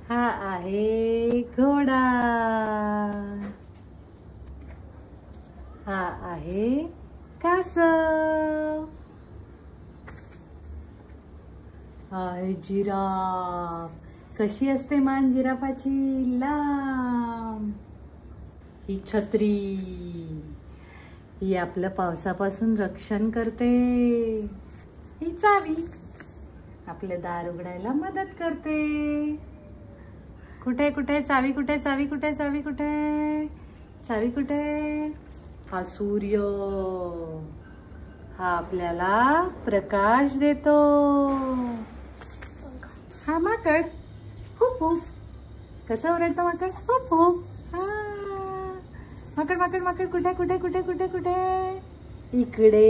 हा आहे घोडा, हा आहे कासव, हा आहे जिराफ. कशी असते मान जिराफाची? लांब. ही छत्री, ही आपलं पावसापासून रक्षण करते. ही चावी, आपले दार उघडायला मदत करते. कुठे कुठे चावी, कुठे चावी, कुठे चावी, कुठे चावी, कुठे? हा सूर्य, हा आपल्याला प्रकाश देतो. हा माकड, हुप हुप. कसं ओरडतं माकड? Hoop hoop. हा माकड माकड माकड कुठे कुठे कुठे कुठे कुठे? इकडे.